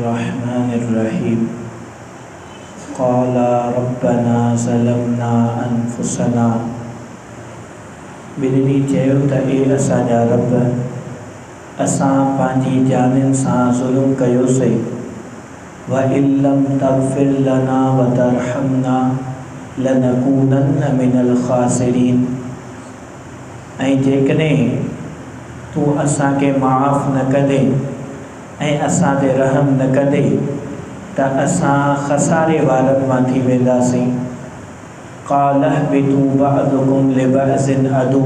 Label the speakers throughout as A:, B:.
A: बिस्मिल्लाहिर्रहमानिर्रहीम। क़ाला रब्बना ज़लमना अनफुसना। ॿिन्हिनि चयो त ए असांजा रब, असां पंहिंजी जानिन सां ज़ुल्म कयोसीं। व इल्लम तग़फ़िर लना व तरहमना लनकूनन्न मिनल ख़ासिरीन। ऐं जेकॾहिं तूं असांखे माफ़ न कंदे ऐं असां ते रहम न कंदे त असां खसारे वारनि मां थी वेंदासीं। क़ाल इहबितू बअदुकुम लिबअज़िन अदू।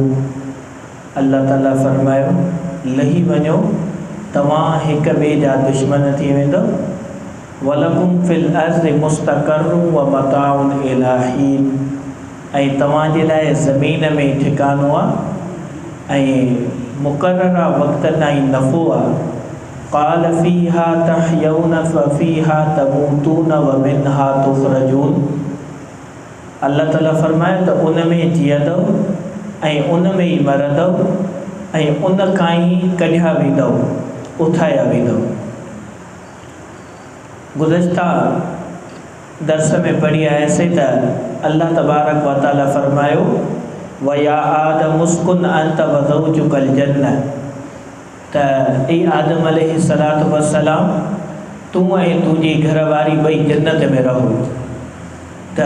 A: अल्लाह ताला फरमायो, लही वञो, तव्हां हिक ॿिए जा दुश्मन थी वेंदव। वलकुम फ़िल अर्ज़ि मुस्तक़र्रुम व मताउन इला हीन। ऐं तव्हांजे लाइ ज़मीन में ठिकानो आहे ऐं मुक़र्ररा वक़्त ताईं नफ़ो आहे। क़ाल फ़ीहा तहयौन व फ़ीहा तमूतून व मिन्हा तुख़रजून। अल्लाह ताला फरमाए त उन में जीअंदव ऐं उन में ई मरंदव ऐं उन खां ई कढिया वेंदव, उथाया वेंदव। गुज़िश्ता दर्स में पढ़ी आयासीं त अल्लाह तबारक व तआला फरमायो, व या आदम उस्कुन अंत व ज़ौजुकल जन्नह। त ए आदम अलैहिस्सलातु वस्सलाम, तूं ऐं तुंहिंजी घरवारी ॿई जन्नत में रहो। त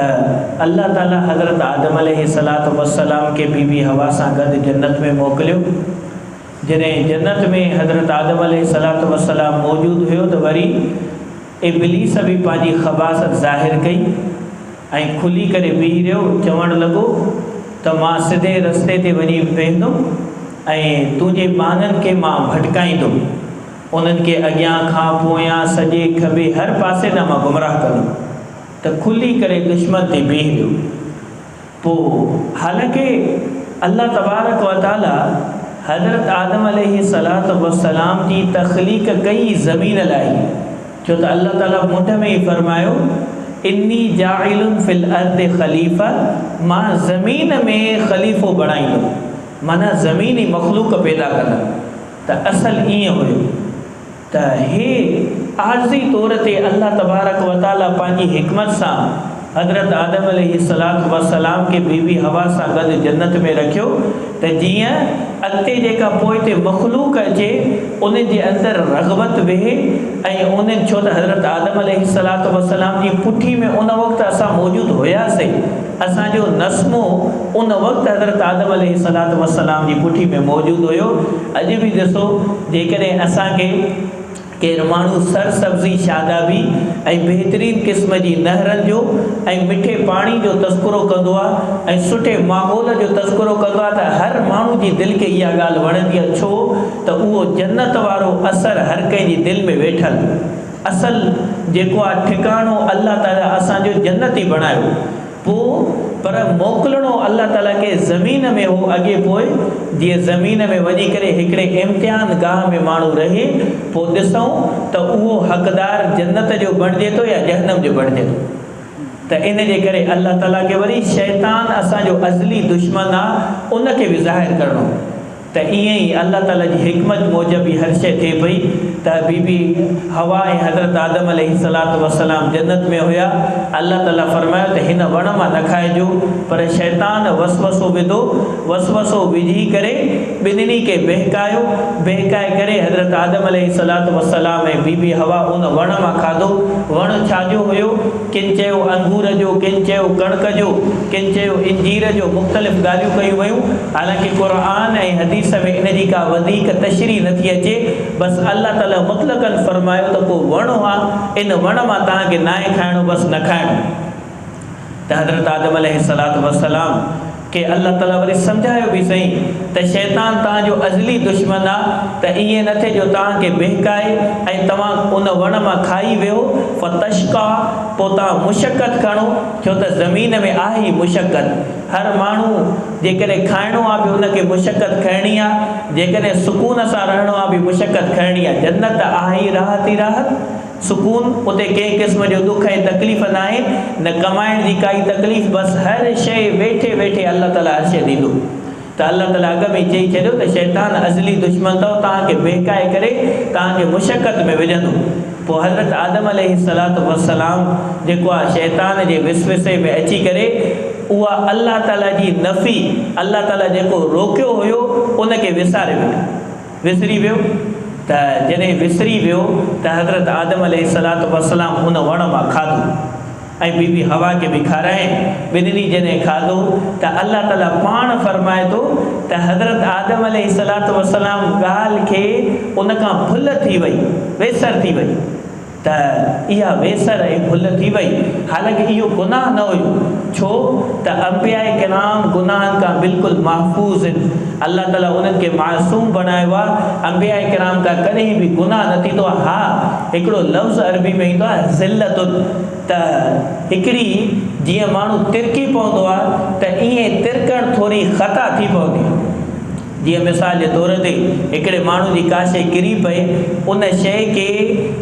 A: अल्लाह ताला हज़रत आदम अलैहिस्सलातु वस्सलाम खे बीबी हवा सां गॾु जन्नत में मोकिलियो। जॾहिं जन्नत में हज़रत आदम अलैहिस्सलातु वस्सलाम मौजूदु हुयो त वरी इब्लीस बि पंहिंजी ख़बासत ज़ाहिर कई ऐं खुली करे बीह रहियो। चवणु लॻो त मां सिधे रस्ते ते वञी वेंदुमि ऐं तुंहिंजे ॿारनि खे मां भटकाईंदुमि, उन्हनि खे अॻियां खां पोयां सॼे खॿे हर पासे न मां गुमराह कंदुमि। त खुली करे दुश्मन ते बीह रहियो। पोइ हालांकि अल्लाह तबारक व तआला हज़रत आदम अलैहिस्सलातु वस्सलाम जी तख़लीक़ कई ज़मीन लाइ, छो त अल्लाह ताला मुंड में ई फरमायो, इन्नी जाइलुन फ़िल अर्दि ख़लीफ़ा। मां ज़मीन में ख़लीफ़ो बणाईंदुमि, माना ज़मीनी मख़लूक पैदा कंदुमि। त असल ईअं हुयो त हे आर्ज़ी तौर ते अल्लाह तबारक व तआला पंहिंजी हिकमत सां हज़रत आदम अलैहिस्सलातु वस्सलाम खे बीबी हवा सां गॾु जन्नत में रखियो त जीअं अॻिते जेका पोइ ते मख़लूक अचे उन जे अंदरि रग़बत वेहे ऐं उन, छो त हज़रत आदम अलैहिस्सलातु वस्सलाम जी पुठी में उन वक़्तु असां मौजूदु हुयासीं। असांजो नस्मो उन वक़्तु हज़रत आदम अलैहिस्सलातु वस्सलाम जी पुठी में मौजूदु हुयो। अॼु बि ॾिसो, जेकॾहिं असांखे केरु माण्हू सरसब्ज़ी शादाबी ऐं बहितरीन क़िस्म जी नहरनि जो ऐं मिठे पाणी जो तज़किरो कंदो आहे ऐं सुठे माहौल जो तज़किरो कंदो आहे त हर माण्हू जी दिलि खे इहा ॻाल्हि वणंदी आहे। छो त उहो जन्नत वारो असरु हर कंहिंजी दिलि में वेठल। असल जेको आहे ठिकाणो अल्लाह ताला असांजो जन्नत ई बणायो। पोइ पर मोकिलिणो अल्लाह ताला खे ज़मीन में हो अॻे पोइ, जीअं ज़मीन में वञी करे हिकिड़े इम्तिहान गाह में माण्हू रहे, पोइ ॾिसूं त उहो हक़दार जन्नत जो बणिजे थो या जहन्नम जो बणिजे थो। त इन जे करे अल्लाह ताला खे वरी शैतान असांजो अज़ली दुश्मन आहे, उनखे बि ज़ाहिर करिणो। त ईअं ई अल्लाह ताला जी हिकमत मूजिबि हर शइ थिए पई त बीबी हवा ऐं हज़रत आदम अलैहिस्सलातु वस्सलाम जन्नत में हुया। अल्लाह ताला फरमायो त हिन वण मां न खाइजो, पर शैतान वसवसो विधो। वसवसो विझी करे ॿिन्हिनि खे बहकाए करे हज़रत आदम अलैहिस्सलातु वस्सलाम ऐं बीबी हवा उन वण मां खाधो। वण छाजो हुयो? किन चयो अंगूर जो, किन चयो कणक जो, किन चयो इंजीर जो, मुख़्तलिफ़ ॻाल्हियूं कयूं वयूं। हालांकि क़ुरान ऐं हदीस में इन जी का वधीक तशरीह नथी अचे। बसि अल्लाह ताला मुतलक़न फरमायो त को वण आहे, इन वण मां तव्हांखे नाहे खाइणो, बसि न खाइणो। त हज़रत आदम अलैहिस्सलातु वस्सलाम खे अल्लाह ताला वरी सम्झायो बि सही त शैतान तव्हांजो अज़ली दुश्मन आहे। त ईअं न थिए जो तव्हांखे बहकाए ऐं तव्हां उन वण मां खाई वियो फ़तश्क़ा, पोइ तव्हां मुशक़त खणो, छो त ज़मीन में आहे ई मुशक़त। हर माण्हू जेकॾहिं खाइणो आहे बि उनखे मुशक़त खणणी आहे, जेकॾहिं सुकून सां रहणो आहे बि मुशक़त खणणी आहे। जन्नत आहे ई राहत ई राहत, सुकून, उते कंहिं क़िस्म जो दुख ऐं तकलीफ़ न आहे, न कमाइण जी काई तकलीफ़। बसि हर शइ वेठे वेठे अल्लाह ताला हर शइ ॾींदो। तो अल्लाह ताला अग में चई छॾियो तो शैतान अज़ली दुश्मन अथव, तव्हांखे बहकाए करे तव्हांखे मुशक़त में विझंदो। पोइ हज़रत आदम अलैहिस्सलातु वस्सलाम जेको आहे शैतान जे विसवसे में अची करे उहा अल्लाह ताला जी नफ़ी, अल्लाह ताला जेको रोकियो हुयो उनखे विसारे विसरी वियो। त जॾहिं विसरी वियो त हज़रत आदम अलैहिस्सलातु वस्सलाम उन वण मां खाधो ऐं बीबी हवा खे बि खाराए। ॿिन्हिनि जॾहिं खाधो त अल्लाह ताला पाण फरमाए थो त हज़रत आदम अलैहिस्सलातु वस्सलाम ॻाल्हि खे उन खां भुल थी वई, वेसर थी वई। त इहा वेसर ऐं भुल थी वई, हालांकि इहो गुनाह न हुयो। छो त अंबियाए किराम गुनाहनि खां बिल्कुलु महफ़ूज़ आहिनि। अल्लाह ताला उन्हनि खे मासूम बणायो आहे, अंबियाए किराम खां कॾहिं बि गुनाह न थींदो आहे। हा, हिकिड़ो लफ़्ज़ अरबी में ईंदो आहे ज़िल्लतुन, त हिकिड़ी जीअं माण्हू तिरकी पवंदो आहे त ईअं तिरकणु थोरी ख़ता थी पवंदी आहे। जीअं मिसाल जे तौर ते हिकिड़े माण्हू जी का शइ किरी पए, उन शइ खे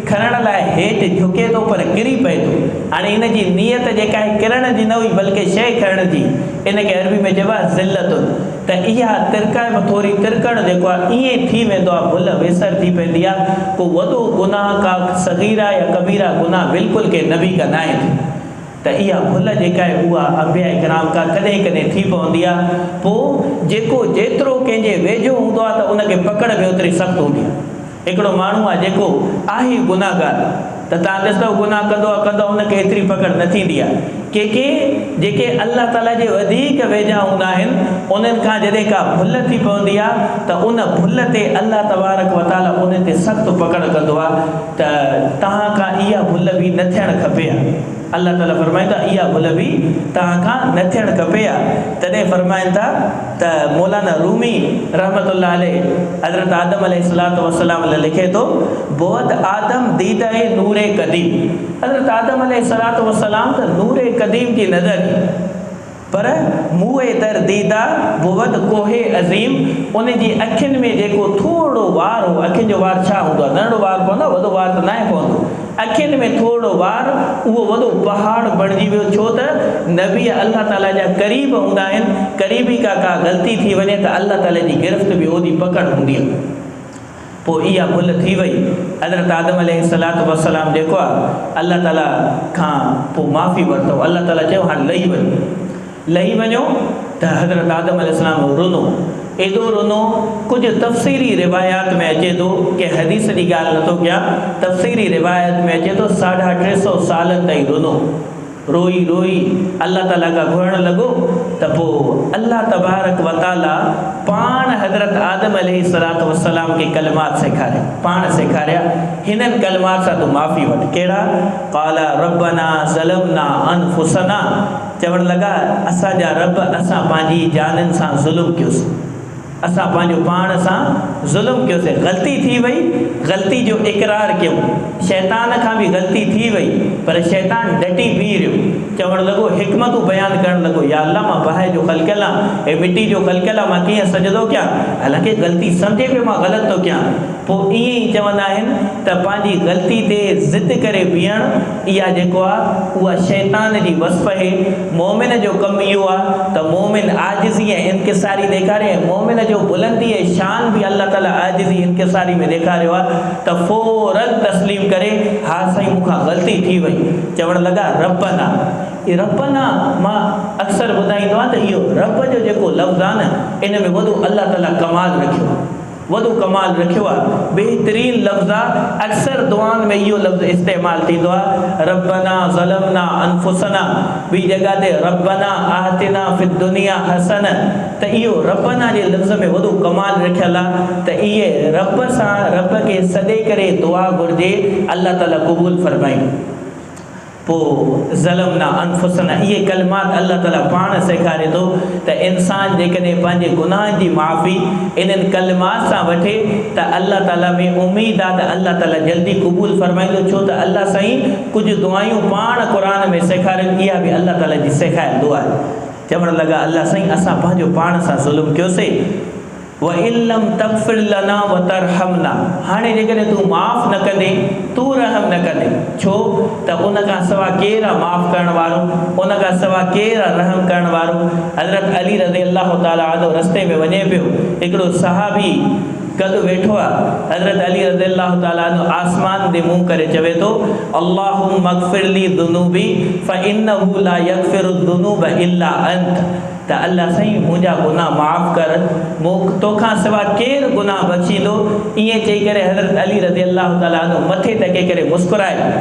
A: खणण लाइ हेठि झुके थो पर किरी पए थो। हाणे इन जी नियत जेका आहे किरण जी न हुई बल्कि शइ खणण जी, इनखे अरबी में चइबो आहे ज़िल्लतुन। त इहा तिरकाइब थोरी तिरकणु जेको आहे ईअं थी वेंदो आहे, भुल वेसर थी पवंदी आहे। को वॾो गुनाह का सगीरा या कबीरा गुनाह बिल्कुलु के न बि कंदा आहिनि। त इहा भुल जेका आहे उहा अंबियाए किराम खां कॾहिं कॾहिं थी पवंदी आहे। पोइ जेको जेतिरो कंहिंजे वेझो हूंदो आहे त उनखे पकड़ बि ओतिरी सख़्तु हूंदी आहे। हिकिड़ो माण्हू आहे जेको आहे गुनाहगार, त तव्हां ॾिसो गुनाह कंदो उनखे एतिरी पकड़ न थींदी आहे। के जेके अल्लाह ताला जे वधीक वेझा हूंदा आहिनि, उन्हनि खां जॾहिं का भुल थी पवंदी आहे त उन भुल ते अल्लाह तबारक व ताला उन ते सख़्तु पकड़ कंदो आहे। त तव्हां खां इहा भुल बि न थियणु खपे। अल्लाह ताला फरमाइनि था इहा भुल बि तव्हां खां न थियणु खपे। तॾहिं फरमाइनि था त मौलाना रूमी रहमतुल्लाह अलैह हज़रत आदम अलैहिस्सलातु वस्सलाम लिखे थो, बहुत आदम दीदे नूरे कदीम। हज़रत आदम अलैहिस्सलातु वस्सलाम त नूरे कदीम जी नज़र, पर मुँह दर दीदा बुवद कोहे अज़ीम। उन जी अखियुनि में जेको थोरो वार हो, अखियुनि जो वार छा हूंदो आहे, नंढो वार पवंदो आहे, वॾो वार त न आहे पवंदो। अखियुनि में थोरो वार, उहो वॾो पहाड़ बणिजी वियो। छो त नबी अल्लाह ताला जा क़रीब हूंदा आहिनि, क़रीबी का ग़लती थी वञे त अल्लाह ताला जी गिरफ़्त बि ओॾी पकड़ हूंदी आहे। पोइ इहा भुल थी वई। हज़रत आदम अलैहिस्सलातु वस्सलाम जेको आहे अल्लाह ताला खां पोइ माफ़ी वरितो। अल्लाह ताला चयो हाणे लही वञो। त हज़रत आदम अलैहिस्सलाम रुनो, एॾो रुनो। कुझु तफ़सीरी रिवायात में अचे थो कि हदीस जी ॻाल्हि नथो कयां, तफ़सीरी रिवायत में अचे थो 350 सालनि ताईं रुनो, रोई अल्लाह ताला खां घुरणु लॻो। त पोइ अल्लाह तबारक व ताला पाण हज़रत आदम अलैहिस्सलातु वस्सलाम खे कलमात सेखारिया, पाण सेखारिया। हिननि कलमात सां तूं माफ़ी वठि। कहिड़ा? क़ाला रब्बना ज़लमना अनफुसना, चवणु लॻा असांजा रब असां पंहिंजी जाननि सां ज़ुल्म कयोसीं, असां पंहिंजो पाण सां ज़ुल्म कयोसीं। ग़लती थी वई, ग़लती जो इक़रार कयूं। शैतान खां बि ग़लती थी वई, पर शैतान डटी बीह रहियो। चवणु लॻो, हिकमतूं बयानु करणु लॻो, या अल्लाह मां बाहि जो ख़लक़ियल आहियां, हे मिटी जो ख़लक़ियल आहे, मां कीअं सजदो कयां, हालांकि ग़लती सम्झे पियो मां ग़लति थो कयां। पोइ ईअं ई चवंदा आहिनि त पंहिंजी ग़लती ते ज़िद करे बीहणु, इहा जेको आहे उहा शैतान जी वस्फ़ आहे। मोमिन जो कमु इहो आहे त मोमिन आजिज़ी ऐं इनकिसारी ॾेखारे। मोमिन जो बुलंदी ऐं शान बि अल्लाह ताला आजिज़ी इनकिसारी में ॾेखारियो आहे त फ़ौरन तस्लीम करे, हा साईं मूंखां ग़लती थी वई। चवणु लॻा रब्बना, रब्बना मां अक्सर ॿुधाईंदो आहे त इहो रब जो जेको लफ़्ज़ आहे न, इन में वॾो अल्लाह ताला कमाल रखियो आहे, वॾो कमाल रखियो आहे, बहितरीन लफ़्ज़ आहे। अक्सर दुआनि में इहो लफ़्ज़ इस्तेमालु थींदो आहे, रब्बना ज़लमना अनफुसना। ॿी जॻह ते रब्बना आतिना फ़िद दुनिया हसन। त इहो रब्बना जे लफ़्ज़ में वॾो कमाल रखियलु आहे त इहे रब सां, रब खे सॾे करे दुआ घुरिजे, अल्लाह ताला क़बूल फरमाईं। पोइ ज़लमना अनफुसना, इहे कलमात अल्लाह ताला पाण सेखारे थो त इंसान जेकॾहिं पंहिंजे गुनाहनि जी माफ़ी इन्हनि कलमात सां वठे त अल्लाह ताला में उमेद आहे त अल्लाह ताला जल्दी क़बूल फरमाईंदो। छो त अल्लाह साईं कुझु दुआयूं पाण क़ुर में सेखारियूं, इहा बि अल्लाह ताला जी सेखारियल दुआ आहे। चवणु लॻा अल्लाह साईं असां पंहिंजो पाण सां ज़ुल्म कयोसीं, व इल्लम तगफिर लना व तरहमना, हाणे जेकॾहिं तूं माफ़ न कंदे, तूं रहम न कंदे, छो त उन खां सवा केरु आहे माफ़ करण वारो, उन खां सवा केरु आहे रहम करण वारो। हज़रत अली रज़ी अल्लाह ताला अन्हु रस्ते में वञे पियो, हिकिड़ो सहाबी गॾु वेठो आहे। हज़रत अली रज़ी अल्लाह ताला अन्हु आसमान ॾे मुंहुं करे चवे थो, अल्लाहुम्मा अग़फ़िर ली ज़ुनूबी फ़इन्नहु ला यग़फ़िरु ज़ुनूब इल्ला अंत, त अल्लाह साईं मुंहिंजा गुनाह माफ़ कर, तोखां सवा केरु गुनाह बख़्शींदो। ईअं चई करे हज़रत अली रज़ी अल्लाह ताला अन्हु मथे टके करे मुस्कुराए।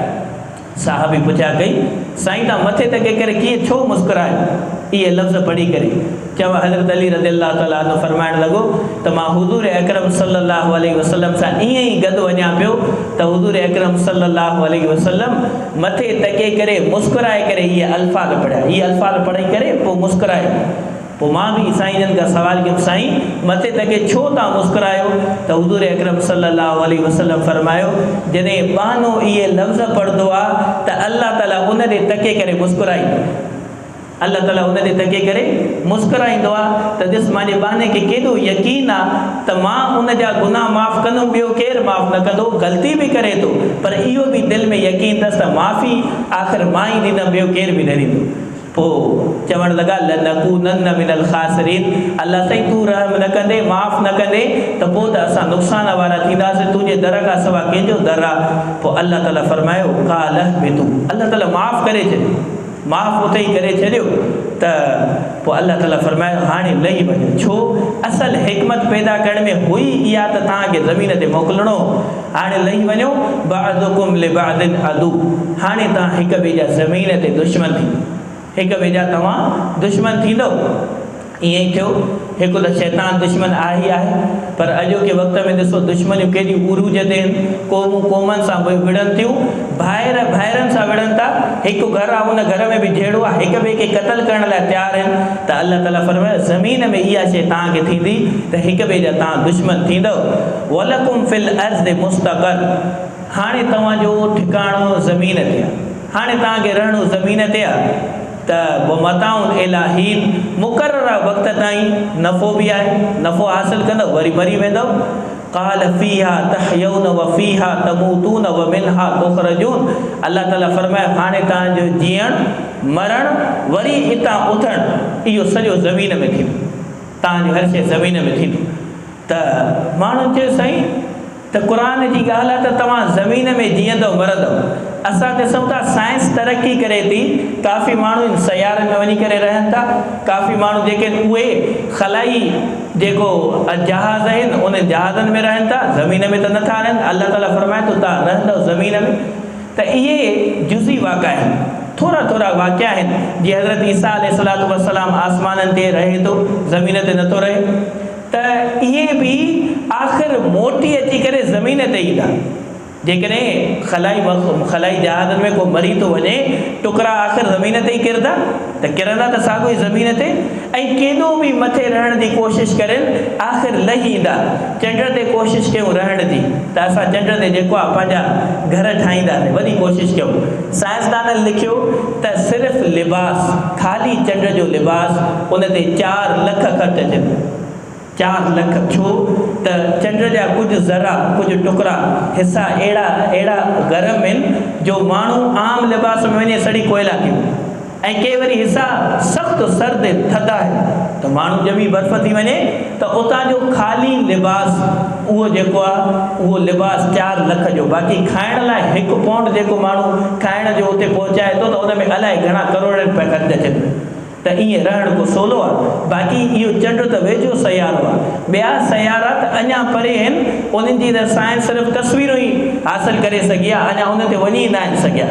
A: साहबी पुछा कई, साईं तव्हां मथे टके करे कीअं छो मुस्कुरायो? इहे लफ़्ज़ पढ़ी करे चवा हज़रत अली रज़ी अल्लाह ताला अन्हु फरमाइण लॻो त मां हुज़ूर अकरम सल्लल्लाहु अलैहि वसल्लम सां ईअं ई गॾु वञा पियो त हुज़ूर अकरम सल्लल्लाहु अलैहि वसल्लम मथे टके करे मुस्कुराए करे इहे अल्फाज़ पढ़िया, इहे अल्फाज़ पढ़ी करे पोइ मुस्कुराए। पोइ मां बि साईं जन खां सवाल कयुमि, साईं मथे टके छो तव्हां मुस्कुरायो? त हुज़ूर अकरम सल्लल्लाहु अलैहि वसल्लम फरमायो, जॾहिं बहानो इहे लफ़्ज़ पढ़ंदो आहे त अल्लाह ताला उन ॾे टके करे मुस्कुराईंदो, अल्लाह ताला उन ॾे टके करे मुस्कुराईंदो आहे। त ॾिस मुंहिंजे बहाने खे केॾो यकीन आहे त मां उन जा गुनाह माफ़ कंदुमि, ॿियो केरु माफ़ न कंदो। ग़लती बि करे थो पर इहो बि दिलि में यकीन अथसि त माफ़ी आख़िर मां ई ॾींदुमि, ॿियो केरु बि न ॾींदो। पोइ चवणु लॻा लनकूनन्न मिनल ख़ासिरीन, अल्लाह साईं तूं रहम न कंदे, माफ़ न कंदे त पोइ त असां नुक़सान वारा थींदासीं, तुंहिंजे दर खां सवा कंहिंजो दर आहे। पोइ अल्लाह ताला फरमायो काल में तूं, अल्लाह ताला माफ़ करे छॾियो, माफ़ उते ई करे छॾियो। त पोइ अल्लाह ताला फरमायो हाणे लही वञो, छो असल हिकमत पैदा करण में हुई इहा त तव्हांखे ज़मीन ते मोकिलणो, हाणे लही वञो। बअदुकुम लिबअदिन अदु, हाणे तव्हां हिक ॿिए जा ज़मीन ते दुश्मन थी, हिक ॿिए जा तव्हां दुश्मन थींदो। ईअं ई थियो, हिकु त शैतान दुश्मन आहे ई आहे, पर अॼोके वक़्त में ॾिसो दुश्मनियूं केॾियूं उरूज ते आहिनि, क़ौमूं क़ौमनि सां विढ़नि थियूं, भाइरनि सां विढ़नि था। हिकु घर आहे, उन घर में बि जहिड़ो आहे, हिक ॿिए खे क़तल करण लाइ तयारु आहिनि। त अल्लाह ताला फरमायो ज़मीन में इहा शइ तव्हांखे थींदी त हिक ॿिए जा तव्हां दुश्मन थींदव। वलकुम फिल अर्ज़ि मुस्तक़र, हाणे तव्हांजो ठिकाणो ज़मीन ते आहे, हाणे तव्हांखे रहणो ज़मीन ते आहे। त मताउन इलाहीन, मुक़रर वक़्त ताईं नफ़ो बि आहे, नफ़ो हासिलु कंदव वरी मरी वेंदव। काल फ़ीहा तहयौन व फ़ीहा तमूतून व मिनहा तुख़रजून, अल्लाह ताला फरमाए हाणे तव्हांजो जीअण मरण वरी हितां उथणु इहो सॼो ज़मीन में थींदो, तव्हांजो हर शइ ज़मीन में थींदो। त माण्हुनि चयो साईं त क़ुर जी ॻाल्हि आहे त तव्हां ज़मीन में जीअंदव मरंदव। असां ॾिसूं था साइंस तरक़ी करे थी, काफ़ी माण्हू सयारनि में वञी करे रहनि था, काफ़ी माण्हू जेके उहे खलाई जेको जहाज़ आहिनि उन जहाज़नि में रहनि था, ज़मीन में त नथा रहनि। अल्लाह ताला फरमाए थो तव्हां रहंदव ज़मीन में। त इहे जुज़ी वाक़िआ आहिनि, थोरा थोरा वाक़िआ आहिनि। जीअं हज़रत ईसा अलैहिस्सलातु वस्सलाम आसमाननि ते रहे थो, ज़मीन ते नथो रहे, त इहे बि आख़िर मोटी अची करे ज़मीन ते ईंदा। जेकॾहिं खलाई जहाज़नि में को मरी थो वञे, टुकड़ा आख़िर ज़मीन ते ई किरंदा, त किरंदा त साॻियो ई ज़मीन ते। ऐं केॾो बि मथे रहण जी कोशिशि कनि आख़िर लही ईंदा। चंड ते कोशिशि कयूं रहण जी, त असां चंड ते जेको आहे पंहिंजा घर ठाहींदासीं, वॾी कोशिशि कयूं। साइंसदाननि लिखियो त सिर्फ़ु लिबास, ख़ाली चंड जो लिबास, उन ते 4 लख ख़र्च अचनि। 4 लख, छो त चंड जा कुझु ज़रा, कुझु टुकड़ा हिसा अहिड़ा गरम आहिनि जो माण्हू आम लिबास में वञे सड़ी कोयला थियूं, ऐं के वरी हिसा सख़्तु सर्द थधा आहे त माण्हू ॼमी बर्फ़ थी वञे, त उतां जो ख़ाली लिबास उहो जेको आहे उहो लिबास 4 लख जो। बाक़ी खाइण लाइ 1 पाउंड जेको माण्हू खाइण जो उते पहुचाए थो, त उन में अलाए घणा करोड़ रुपया ख़र्च अचनि। त ईअं रहण को सवलो आहे। बाक़ी इहो चंड त वेझो सयारो आहे, ॿिया सयारा त अञा परे आहिनि, उन्हनि जी त साइंस सिर्फ़ु तस्वीरूं ई हासिलु करे सघी आहे, अञा उन ते वञी न आहिनि सघिया।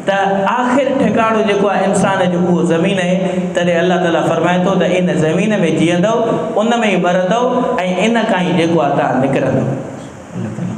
A: त आख़िर ठिकाणो जेको आहे इंसान जो उहो ज़मीन आहे। तॾहिं अल्लाह ताला फरमाए थो त इन ज़मीन में जीअंदव, उन में ई मरंदव, ऐं इन खां ई जेको आहे तव्हां निकिरंदव।